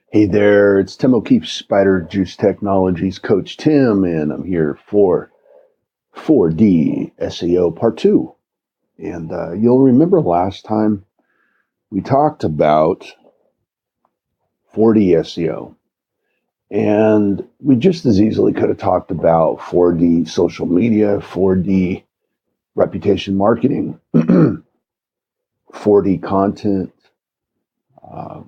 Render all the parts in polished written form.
Hey there, it's Tim O'Keefe, Spider Juice Technologies Coach Tim, and I'm here for 4D SEO Part 2. And you'll remember last time we talked about 4D SEO, and we just as easily could have talked about 4D social media, 4D reputation marketing, 4D content. Uh,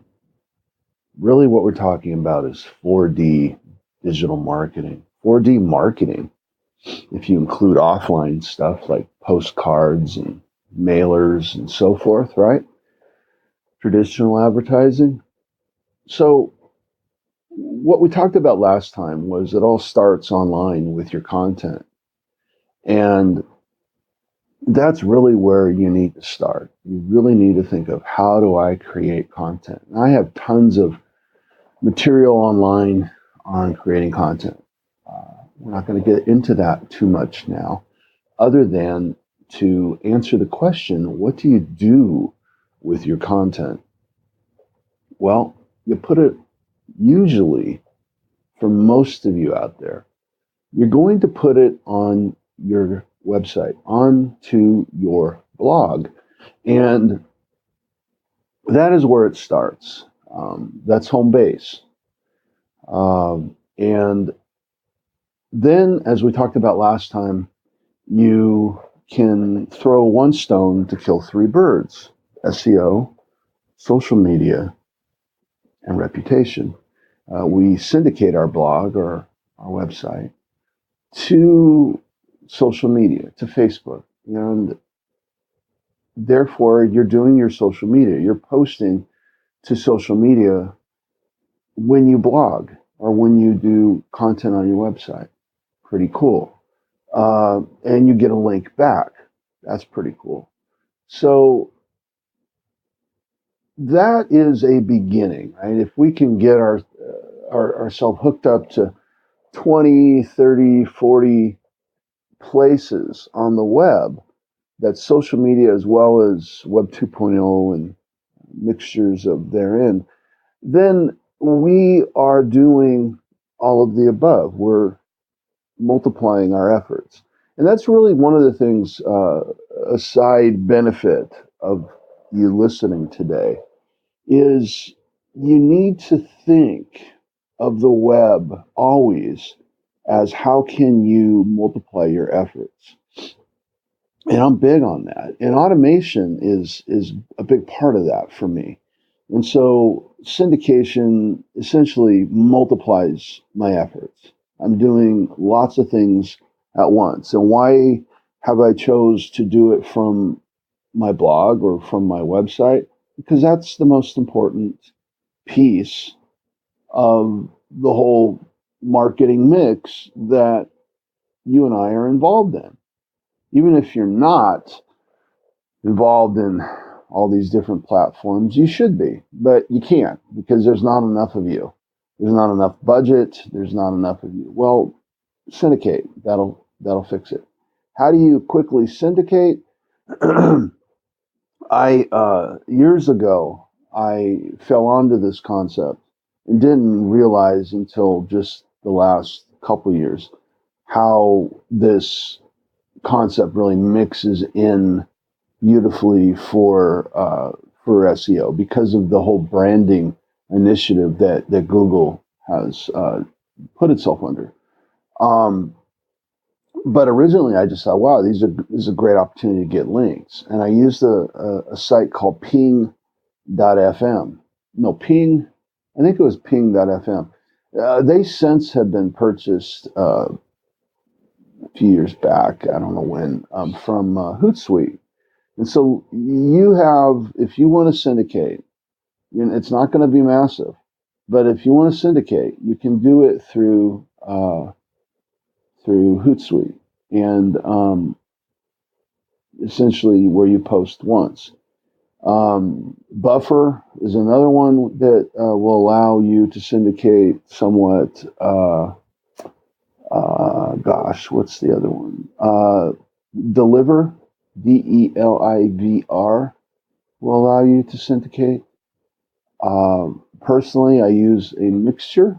really, what we're talking about is 4D digital marketing, 4D marketing. If you include offline stuff like postcards and mailers and so forth, right? Traditional advertising. So, what we talked about last time was it all starts online with your content. And that's really where you need to start. You really need to think of how do I create content? And I have tons of material online on creating content. We're not going to get into that too much now, other than to answer the question, what do you do with your content? Well, you put it, usually, for most of you out there, you're going to put it on your website, onto your blog. And that is where it starts. That's home base. And then, as we talked about last time, you can throw one stone to kill three birds: SEO, social media, and reputation. We syndicate our blog or our website to social media, to Facebook. And therefore, you're doing your social media. You're posting to social media when you blog or when you do content on your website. Pretty cool. And you get a link back. That's pretty cool. So that is a beginning, right? If we can get ourselves hooked up to 20, 30, 40 places on the web, that's social media as well as Web 2.0 and mixtures of therein, then we are doing all of the above. We're multiplying our efforts. And that's really one of the things, a side benefit of you listening today, is you need to think of the web always as how can you multiply your efforts. And I'm big on that. And automation is a big part of that for me. And so syndication essentially multiplies my efforts. I'm doing lots of things at once. And why have I chose to do it from my blog or from my website? Because that's the most important piece of the whole marketing mix that you and I are involved in. Even if you're not involved in all these different platforms, you should be, but you can't because there's not enough of you. There's not enough budget. There's not enough of you. Well, syndicate. That'll fix it. How do you quickly syndicate? I years ago I fell onto this concept and didn't realize until just the last couple of years how this concept really mixes in beautifully for SEO because of the whole branding initiative that Google has put itself under. Um, but originally, I just thought, wow, this is a great opportunity to get links, and I used a site called Ping.fm. No, Ping. I think it was Ping.fm. They since have been purchased a few years back. I don't know when, from Hootsuite. And so you have, if you want to syndicate, it's not going to be massive, but if you want to syndicate, you can do it through Hootsuite, and essentially where you post once. Buffer is another one that will allow you to syndicate somewhat. Gosh, what's the other one? Delivr, Delivr, will allow you to syndicate. Personally, I use a mixture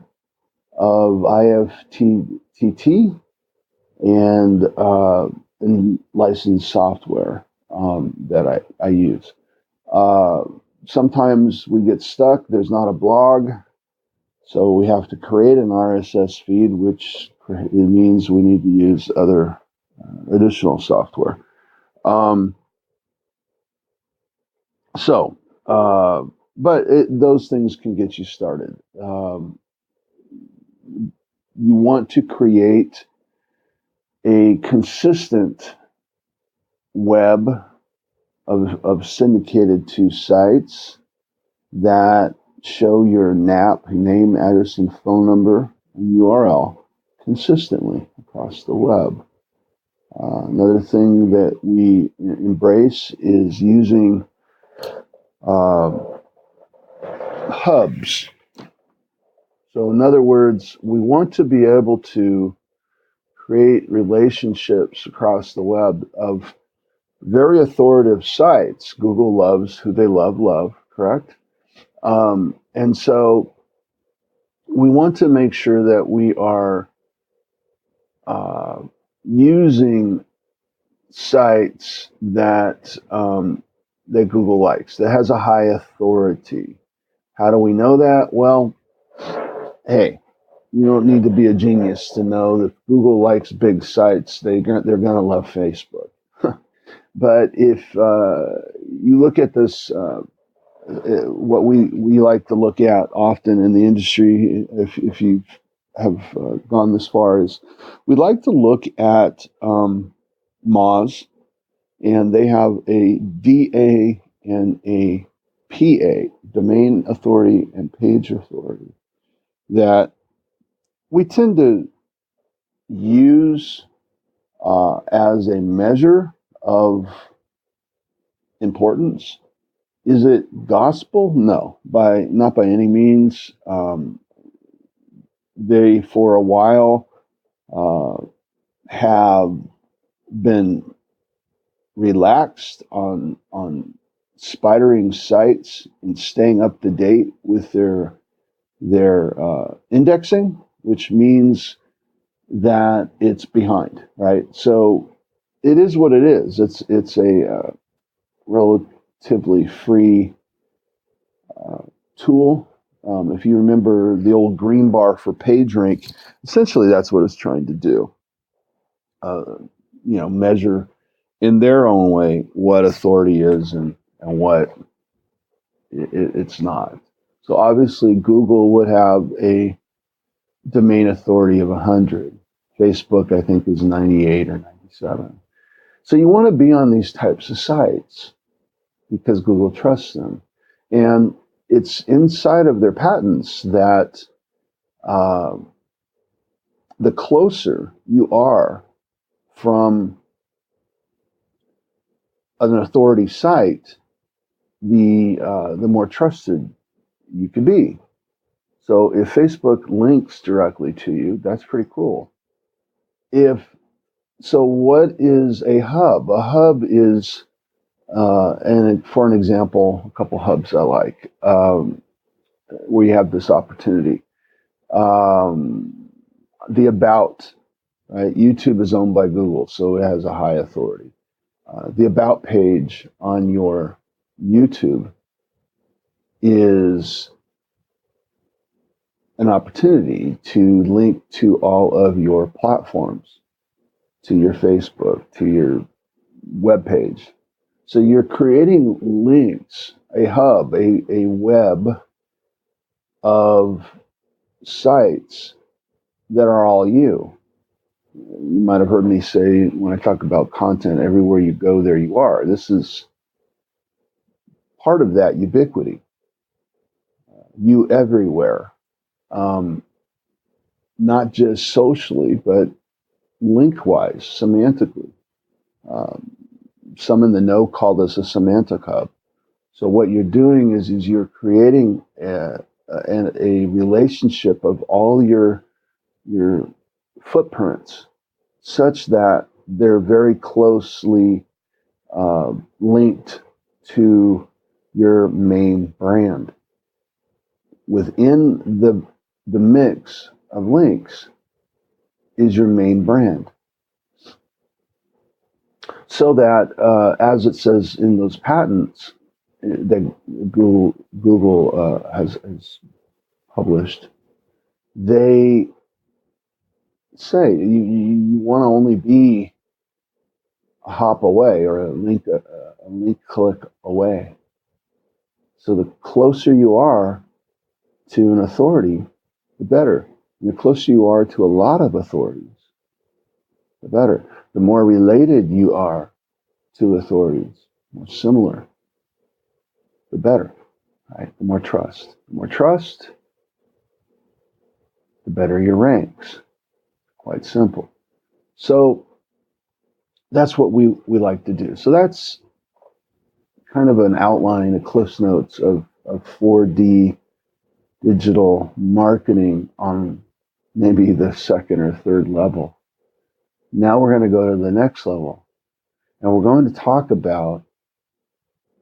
of IFTTT and licensed software that I use. Uh, Sometimes we get stuck. There's not a blog, so we have to create an RSS feed, which it means we need to use other additional software. Um, so, uh, but those things can get you started. You want to create a consistent web of syndicated to sites that show your NAP, name, address, and phone number, and URL consistently across the web. Another thing that we embrace is using uh, hubs. So, in other words, we want to be able to create relationships across the web of very authoritative sites. Google loves who they love, correct? And so we want to make sure that we are using sites that Google likes, that has a high authority. How do we know that? Well, hey, you don't need to be a genius to know that Google likes big sites. They're going to love Facebook. But if you look at this, what we like to look at often in the industry, if you have gone this far, is we like to look at Moz, and they have a DA and a PA, domain authority and page authority, that we tend to use as a measure of importance. Is it gospel? No, not by any means. They for a while have been relaxed on spidering sites and staying up to date with their indexing, which means that it's behind, right? So it is what it is. It's a relatively free tool. If you remember the old green bar for PageRank, essentially that's what it's trying to do. Measure in their own way what authority is and what it's not. So obviously Google would have a domain authority of 100. Facebook, I think, is 98 or 97. So you want to be on these types of sites because Google trusts them. And it's inside of their patents that the closer you are from an authority site, the more trusted you can be. So if Facebook links directly to you, that's pretty cool. So what is a hub? A hub is, and for an example, a couple hubs I like, where you have this opportunity. The About, right? YouTube is owned by Google, so it has a high authority. The About page on your YouTube is an opportunity to link to all of your platforms, to your Facebook, to your web page. So you're creating links, a hub, a web of sites that are all you. You might have heard me say when I talk about content, everywhere you go, there you are. This is part of that ubiquity. You everywhere. Not just socially, but link-wise, semantically. Some in the know call this a semantic hub. So what you're doing is you're creating a relationship of all your footprints, such that they're very closely linked to your main brand. within the mix of links is your main brand. So that, as it says in those patents that Google has published, they say you want to only be a hop away or a link click away. So the closer you are to an authority, the better. And the closer you are to a lot of authorities, the better. The more related you are to authorities, more similar, the better. Right? The more trust. The more trust, the better your ranks. Quite simple. So that's what we like to do. So that's kind of an outline, a Cliff's Notes of 4D digital marketing on maybe the second or third level. Now we're going to go to the next level, and we're going to talk about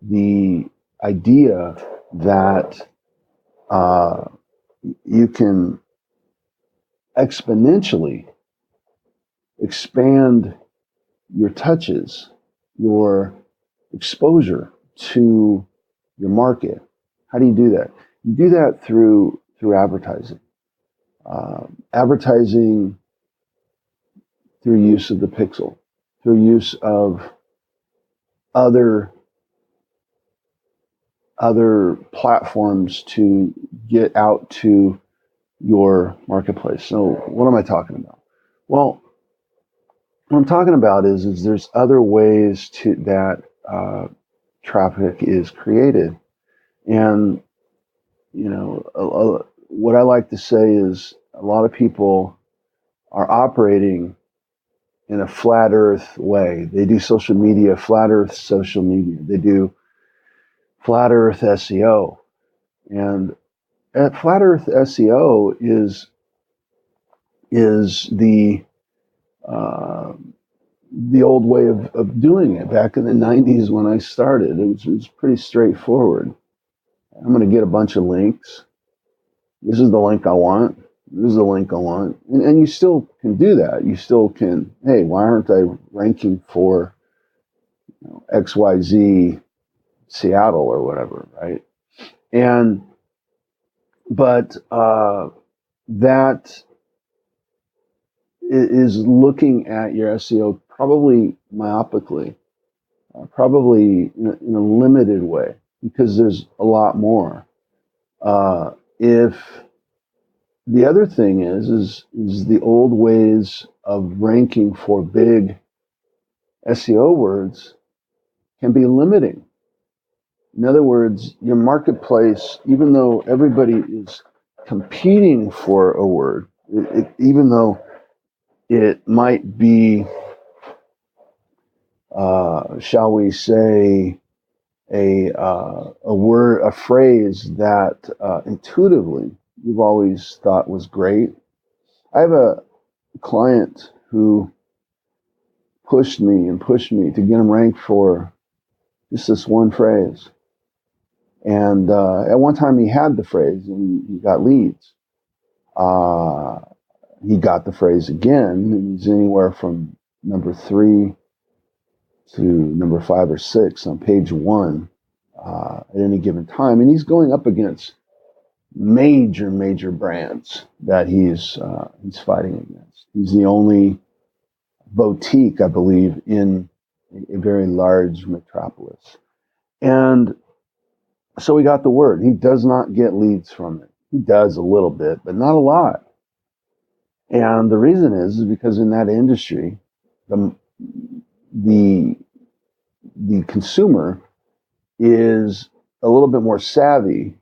the idea that you can exponentially expand your touches, your exposure to your market. How do you do that? You do that through advertising. Advertising through use of the pixel, through use of other platforms to get out to your marketplace. So what am I talking about? Well, what I'm talking about is there's other ways to that traffic is created. And, you know, what I like to say is a lot of people are operating in a flat earth way. They do social media, flat earth social media. They do flat earth SEO. And at flat earth SEO is the old way of doing it. Back in the 90s when I started, it was pretty straightforward. I'm going to get a bunch of links. This is the link I want. This is the link I want. And you still can do that. You still can, hey, why aren't I ranking for XYZ Seattle or whatever, right? But that is looking at your SEO probably myopically, probably in a limited way, because there's a lot more. If the other thing is the old ways of ranking for big SEO words can be limiting. In other words, your marketplace, even though everybody is competing for a word, even though it might be, shall we say, a word, a phrase that intuitively you've always thought was great. I have a client who pushed me to get him ranked for just this one phrase. And at one time he had the phrase and he got leads. He got the phrase again, and he's anywhere from number 3 to number 5 or 6 on page 1 at any given time. And he's going up against major brands that he's fighting against. He's the only boutique, I believe, in a very large metropolis. And so he got the word. He does not get leads from it. He does a little bit, but not a lot. And the reason is because in that industry, the consumer is a little bit more savvy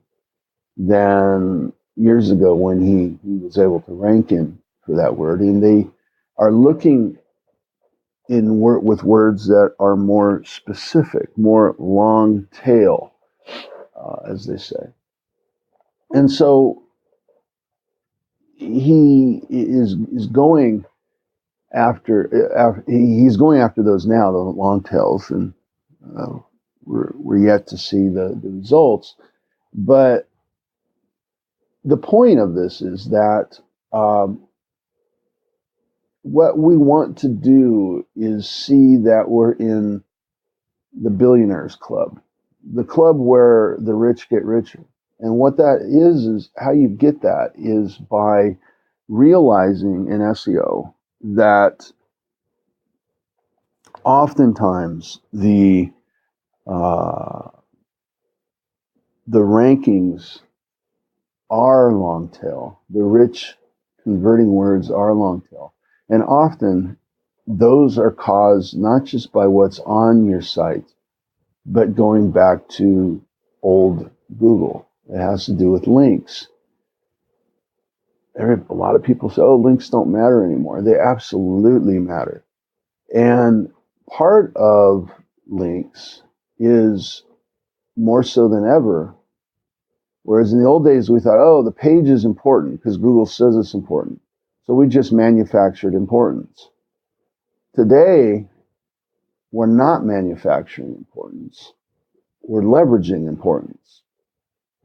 than years ago when he was able to rank in for that word. And they are looking with words that are more specific, more long tail, as they say. And so he is going after he's going after those now, the long tails, and we're yet to see the results. But the point of this is that what we want to do is see that we're in the billionaires club, the club where the rich get richer. And what that is how you get that is by realizing in SEO that oftentimes the rankings are long tail. The rich converting words are long tail. And often those are caused not just by what's on your site, but going back to old Google. It has to do with links. A lot of people say, oh, links don't matter anymore. They absolutely matter. And part of links is more so than ever. Whereas in the old days, we thought, oh, the page is important because Google says it's important. So we just manufactured importance. Today, we're not manufacturing importance. We're leveraging importance.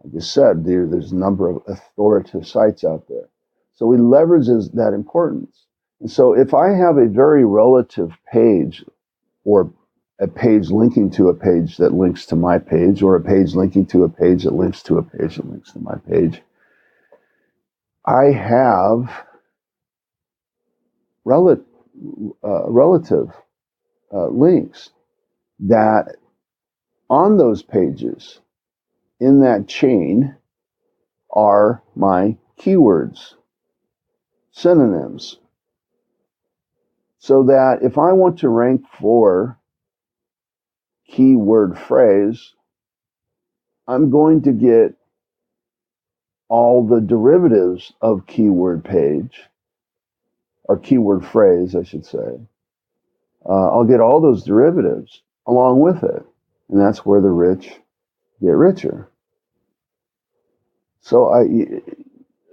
I just said there's a number of authoritative sites out there. So we leverage that importance. And so if I have a very relative page, or a page linking to a page that links to my page, or a page linking to a page that links to a page that links to my page, I have relative links that on those pages in that chain are my keywords, synonyms. So that if I want to rank for keyword phrase, I'm going to get all the derivatives of keyword page, or keyword phrase, I should say. I'll get all those derivatives along with it. And that's where the rich get richer. So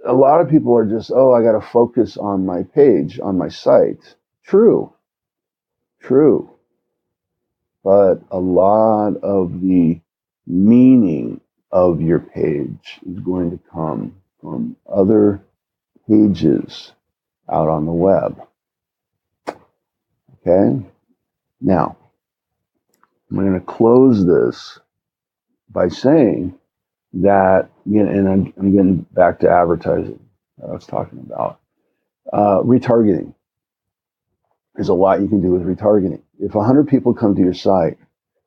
a lot of people are just, oh, I got to focus on my page, on my site. True. But a lot of the meaning of your page is going to come from other pages out on the web. Okay? Now, I'm going to close this by saying that, and I'm getting back to advertising that I was talking about. Retargeting. There's a lot you can do with retargeting. If 100 people come to your site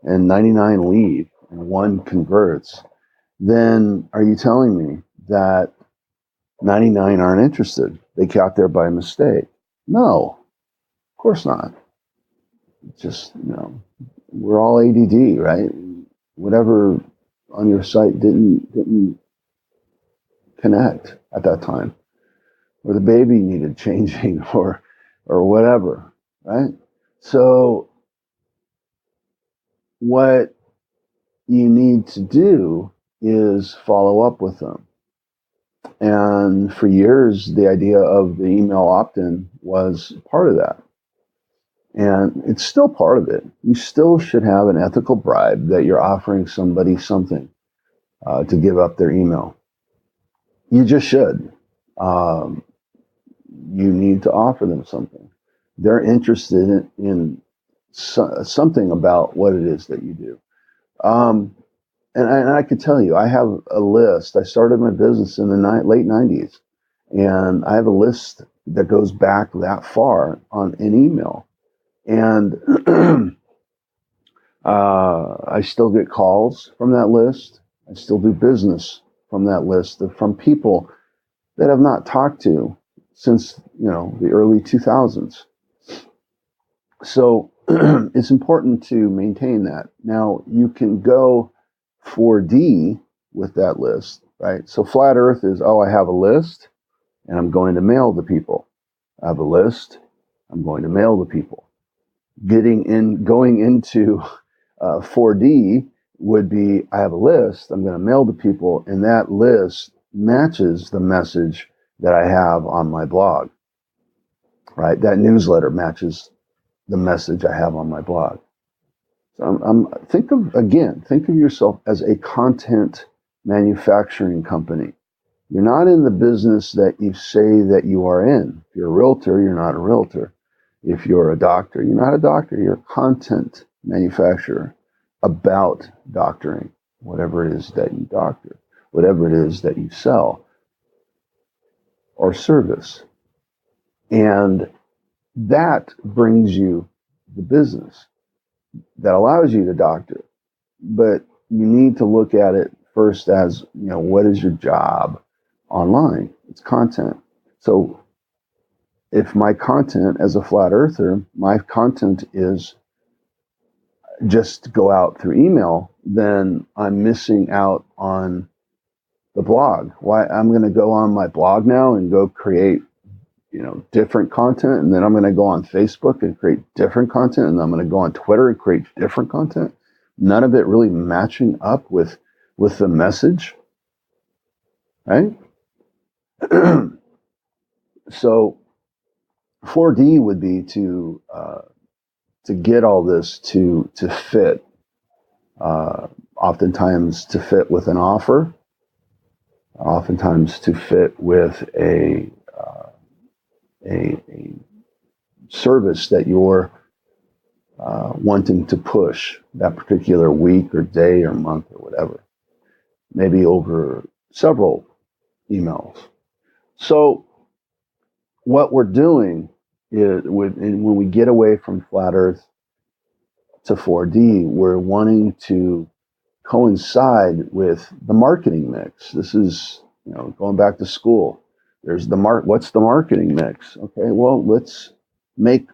and 99 leave and one converts, then are you telling me that 99 aren't interested? They got there by mistake? No, of course not. Just, we're all ADD, right? Whatever on your site didn't connect at that time, or the baby needed changing, or whatever, right? So what you need to do is follow up with them. And for years, the idea of the email opt-in was part of that. And it's still part of it. You still should have an ethical bribe that you're offering somebody something to give up their email. You just should. You need to offer them something. They're interested in something about what it is that you do. And I could tell you, I have a list. I started my business in the late 90s, and I have a list that goes back that far on an email. And I still get calls from that list. I still do business from that list, from people that I've not talked to since, the early 2000s. So it's important to maintain that. Now, you can go 4D with that list, right? So flat earth is, I have a list and I'm going to mail the people. I have a list, I'm going to mail the people. Going into 4D would be, I have a list, I'm going to mail the people, and that list matches the message that I have on my blog, right? That newsletter matches the message I have on my blog. So think of yourself as a content manufacturing company. You're not in the business that you say that you are in. If you're a realtor, you're not a realtor. If you're a doctor, you're not a doctor. You're a content manufacturer about doctoring, whatever it is that you doctor, whatever it is that you sell or service. And that brings you the business that allows you to doctor. But you need to look at it first as, what is your job online? It's content. So if my content as a flat earther, my content is just go out through email, then I'm missing out on the blog. Why I'm going to go on my blog now and go create, different content, and then I'm going to go on Facebook and create different content, and I'm going to go on Twitter and create different content. None of it really matching up with the message, right? So 4D would be to get all this to fit. Oftentimes to fit with an offer. Oftentimes to fit with a service that you're wanting to push that particular week or day or month or whatever. Maybe over several emails. So what we're doing is when we get away from flat Earth to 4D, we're wanting to coincide with the marketing mix. This is, going back to school. There's what's the marketing mix? Okay, well, let's make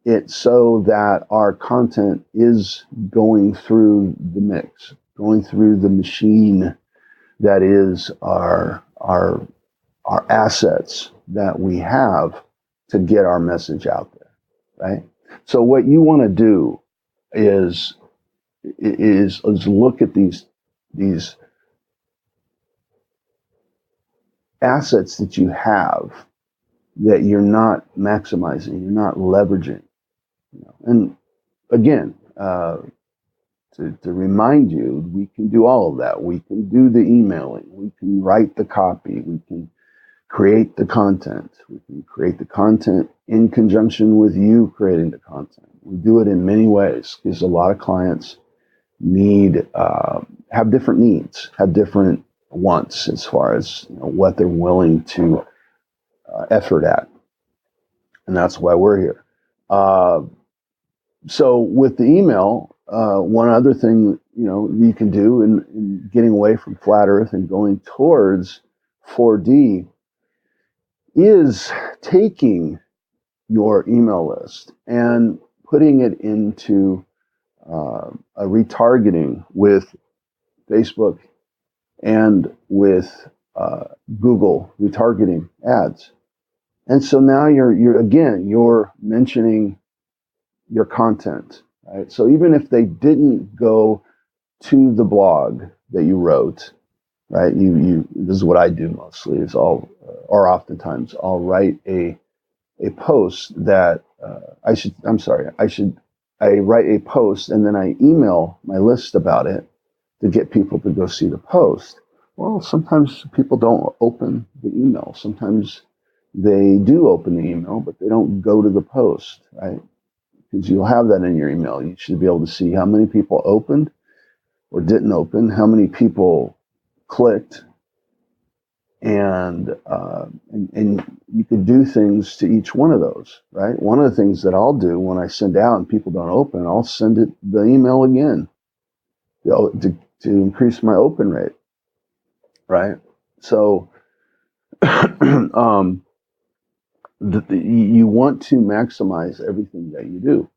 it so that our content is going through the mix, going through the machine that is our assets that we have to get our message out there, right? So what you want to do is look at these assets that you have that you're not maximizing, you're not leveraging. And again, to remind you, we can do all of that. We can do the emailing, we can write the copy, we can create the content. We can create the content in conjunction with you creating the content. We do it in many ways because a lot of clients have different needs, have different wants as far as what they're willing to effort at. And that's why we're here. So with the email, one other thing, you can do in getting away from flat Earth and going towards 4D is taking your email list and putting it into a retargeting with Facebook and with Google retargeting ads. And so now you're mentioning your content, right? So even if they didn't go to the blog that you wrote, right? This is what I do mostly is oftentimes I'll write a post that I write a post and then I email my list about it to get people to go see the post. Well, sometimes people don't open the email. Sometimes they do open the email, but they don't go to the post, right? Because you'll have that in your email. You should be able to see how many people opened or didn't open, how many people clicked, and you could do things to each one of those, right? One of the things that I'll do when I send out and people don't open, I'll send the email again to increase my open rate, right? So you want to maximize everything that you do.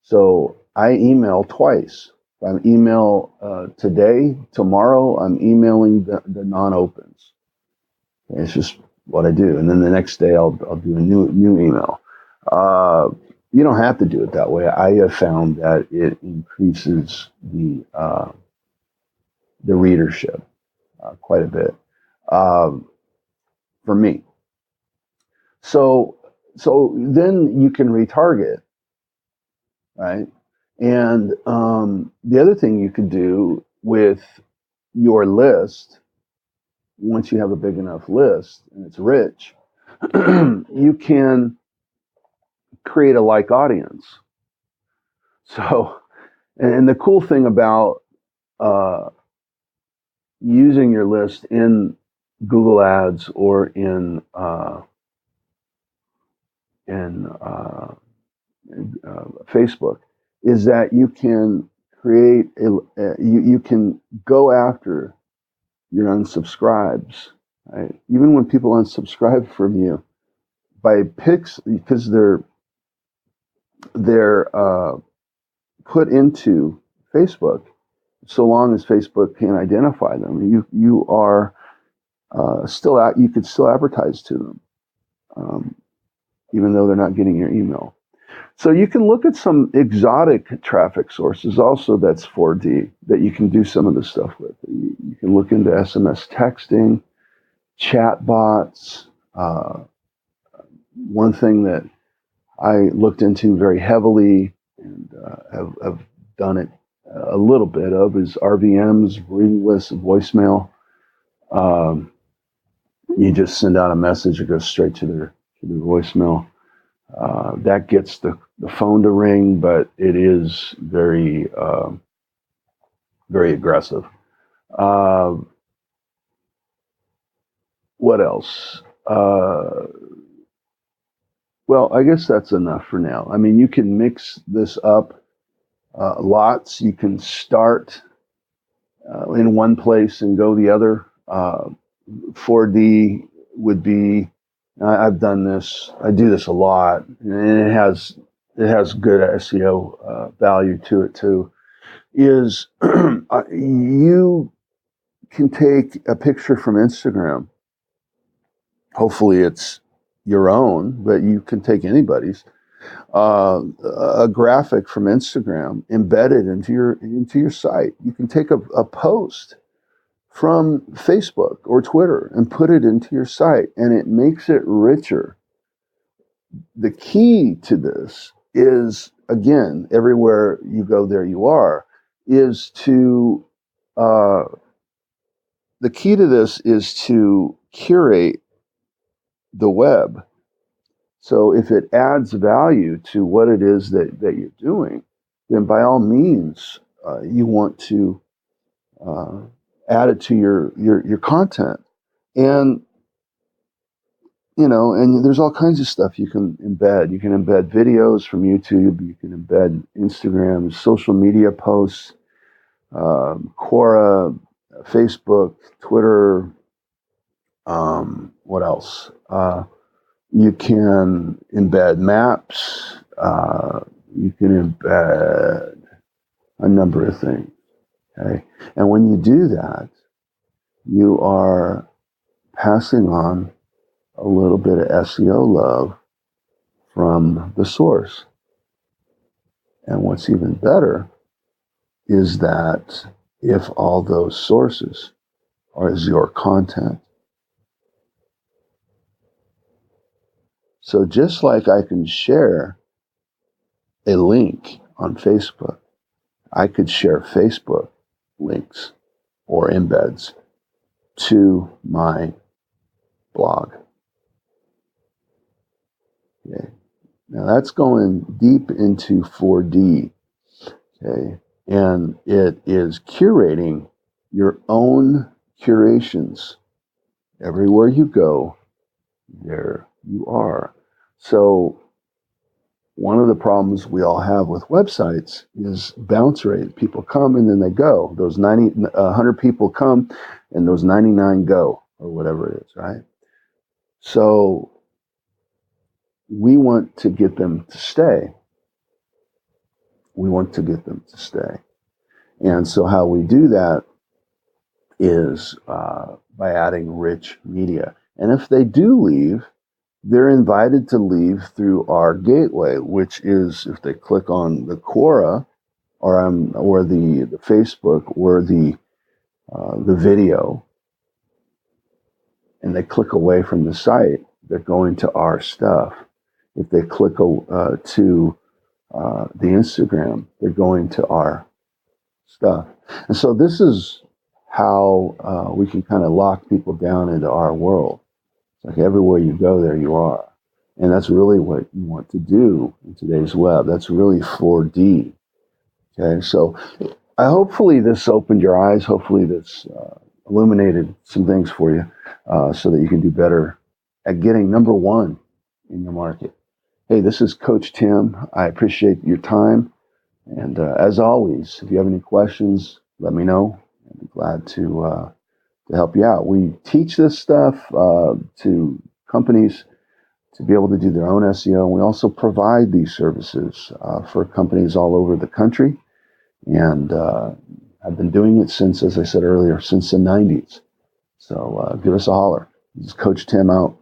So I email twice. If I email today, tomorrow, I'm emailing the non-opens. It's just what I do. And then the next day I'll do a new email. You don't have to do it that way. I have found that it increases the readership quite a bit for me. So then you can retarget, right? And the other thing you could do with your list once you have a big enough list and it's rich, you can create a like audience. So, and the cool thing about using your list in Google Ads or in Facebook is that you can create you can go after your unsubscribes. Right? Even when people unsubscribe from you, by picks, because they're put into Facebook, so long as Facebook can identify them, you are still out. You could still advertise to them, even though they're not getting your email. So you can look at some exotic traffic sources also that's 4D that you can do some of this stuff with. You can look into SMS texting, chat bots. One thing that I looked into very heavily and have done it a little bit of is RVMs, ringless voicemail. You just send out a message, it goes straight to their voicemail. That gets the phone to ring, but it is very, very aggressive. What else? Well, I guess that's enough for now. I mean, you can mix this up lots. You can start in one place and go the other. 4D would be, I've done this, I do this a lot, and it has good SEO value to it too, is you can take a picture from Instagram. Hopefully it's your own, but you can take anybody's, a graphic from Instagram, embed it into your site. You can take a post from Facebook or Twitter and put it into your site, and it makes it richer. The key to this is, again, everywhere you go, there you are, is to, the key to this is to curate the web. So if it adds value to what it is that you're doing, then by all means, you want to add it to your content. And, you know, and there's all kinds of stuff you can embed. You can embed videos from YouTube. You can embed Instagram, social media posts, Quora, Facebook, Twitter. What else? You can embed maps. You can embed a number of things. Okay, and when you do that, you are passing on a little bit of SEO love from the source. And what's even better is that if all those sources are your content, so just like I can share a link on Facebook, I could share Facebook links or embeds to my blog. Okay. Now that's going deep into 4D. Okay. And it is curating your own curations. Everywhere you go, there you are. So one of the problems we all have with websites is bounce rate. People come and then they go. Those 100 people come and those 99 go, or whatever it is, right? So we want to get them to stay. We want to get them to stay. And so how we do that is by adding rich media. And if they do leave, they're invited to leave through our gateway, which is if they click on the Quora or the Facebook or the video, and they click away from the site, they're going to our stuff. If they click to the Instagram, they're going to our stuff. And so this is how we can kind of lock people down into our world. It's like everywhere you go, there you are. And that's really what you want to do in today's web. That's really 4D. Okay, so hopefully this opened your eyes. Hopefully this illuminated some things for you so that you can do better at getting number one in your market. Hey, this is Coach Tim. I appreciate your time. And as always, if you have any questions, let me know. I'd be glad to help you out. We teach this stuff to companies to be able to do their own SEO. We also provide these services for companies all over the country. And I've been doing it since, as I said earlier, since the 90s. So give us a holler. This is Coach Tim out.